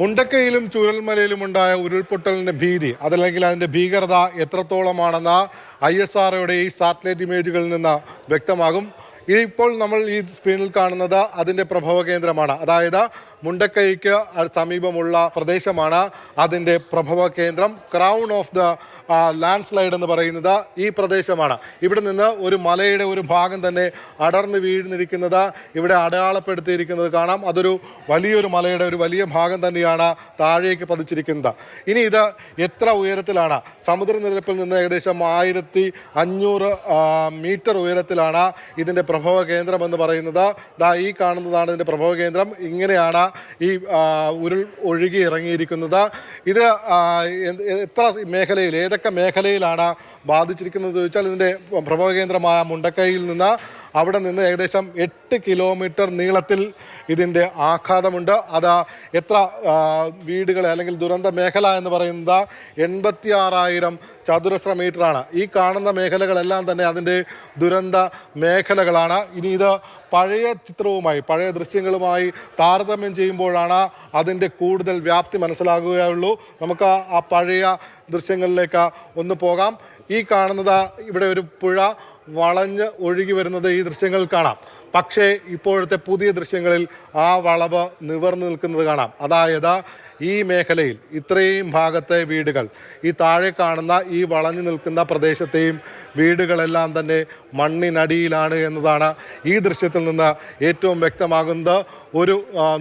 മുണ്ടക്കയിലും ചൂരൽമലയിലുമുണ്ടായ ഉരുൾപൊട്ടലിന്റെ ഭീതി അതല്ലെങ്കിൽ അതിന്റെ ഭീകരത എത്രത്തോളമാണെന്ന് ISROയുടെ ഈ സാറ്റലൈറ്റ് ഇമേജുകളിൽ നിന്ന് വ്യക്തമാകും. ഇപ്പോൾ നമ്മൾ ഈ സ്ക്രീനിൽ കാണുന്നത് അതിന്റെ പ്രഭവ കേന്ദ്രമാണ്. അതായത് മുണ്ടക്കൈക്ക് സമീപമുള്ള പ്രദേശമാണ് അതിന്റെ പ്രഭവ കേന്ദ്രം. Crown of the land slide എന്ന് പറയുന്നത് ഈ പ്രദേശമാണ്. ഇവിടെ നിന്ന് ഒരു മലയുടെ ഒരു ഭാഗം തന്നെ അടർന്ന് വീഴ്ന്നിരിക്കുന്നത് ഇവിടെ അടയാളപ്പെടുത്തിയിരിക്കുന്നത് കാണാം. അതൊരു വലിയൊരു മലയുടെ ഒരു വലിയ ഭാഗം തന്നെയാണ് താഴേക്ക് പതിച്ചിരിക്കുന്നത്. ഇനി ഇത് എത്ര ഉയരത്തിലാണ്? സമുദ്രനിരപ്പിൽ നിന്ന് ഏകദേശം 1500 മീറ്റർ ഉയരത്തിലാണ് ഇതിൻ്റെ പ്രഭവ കേന്ദ്രം എന്ന് പറയുന്നത്. ഈ കാണുന്നതാണ് ഇതിൻ്റെ പ്രഭവ കേന്ദ്രം. ഇങ്ങനെയാണ് ഈ ഉരുൾ ഒഴുകി ഇറങ്ങിയിരിക്കുന്നത്. ഇത് എത്ര മേഖലയിൽ, ഏതൊക്കെ മേഖലയിലാണ് ബാധിച്ചിരിക്കുന്നത് ചോദിച്ചാൽ, ഇതിൻ്റെ പ്രഭവ കേന്ദ്രമായ മുണ്ടക്കൈയിൽ നിന്ന് അവിടെ നിന്ന് ഏകദേശം 8 കിലോമീറ്റർ നീളത്തിൽ ഇതിൻ്റെ ആഘാതമുണ്ട്. അത് എത്ര വീടുകളെ, അല്ലെങ്കിൽ ദുരന്ത മേഖല എന്ന് പറയുന്നത് 86,000 ചതുരശ്ര മീറ്ററാണ്. ഈ കാണുന്ന മേഖലകളെല്ലാം തന്നെ അതിൻ്റെ ദുരന്ത മേഖലകളാണ്. ഇനി ഇത് പഴയ ചിത്രവുമായി, പഴയ ദൃശ്യങ്ങളുമായി താരതമ്യം ചെയ്യുമ്പോഴാണ് അതിൻ്റെ കൂടുതൽ വ്യാപ്തി മനസ്സിലാകുകയുള്ളൂ. നമുക്ക് ആ പഴയ ദൃശ്യങ്ങളിലേക്ക് ഒന്ന് പോകാം. ഈ കാണുന്നത് ഇവിടെ ഒരു പുഴ വളഞ്ഞ് ഒഴുകി വരുന്നത് ഈ ദൃശ്യങ്ങളിൽ കാണാം. പക്ഷേ ഇപ്പോഴത്തെ പുതിയ ദൃശ്യങ്ങളിൽ ആ വളവ് നിവർന്നു നിൽക്കുന്നത് കാണാം. അതായത് ഈ മേഖലയിൽ ഇത്രയും ഭാഗത്തെ വീടുകൾ, ഈ താഴെ കാണുന്ന ഈ വളഞ്ഞു നിൽക്കുന്ന പ്രദേശത്തെയും വീടുകളെല്ലാം തന്നെ മണ്ണിനടിയിലാണ് എന്നതാണ് ഈ ദൃശ്യത്തിൽ നിന്ന് ഏറ്റവും വ്യക്തമാകുന്നത്. ഒരു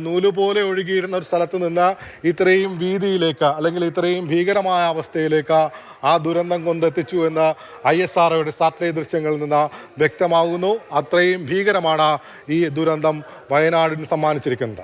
നൂലുപോലെ ഒഴുകിയിരുന്ന ഒരു സ്ഥലത്ത് നിന്ന് ഇത്രയും വീതിയിലേക്ക്, അല്ലെങ്കിൽ ഇത്രയും ഭീകരമായ അവസ്ഥയിലേക്ക് ആ ദുരന്തം കൊണ്ടെത്തിച്ചു എന്ന് ISROയുടെ സാറ്റലൈറ്റ് ദൃശ്യങ്ങളിൽ നിന്ന് വ്യക്തമാകുന്നു. അത്രയും ഭീകരമാണ് ഈ ദുരന്തം വയനാടിന് സമ്മാനിച്ചിരിക്കുന്നത്.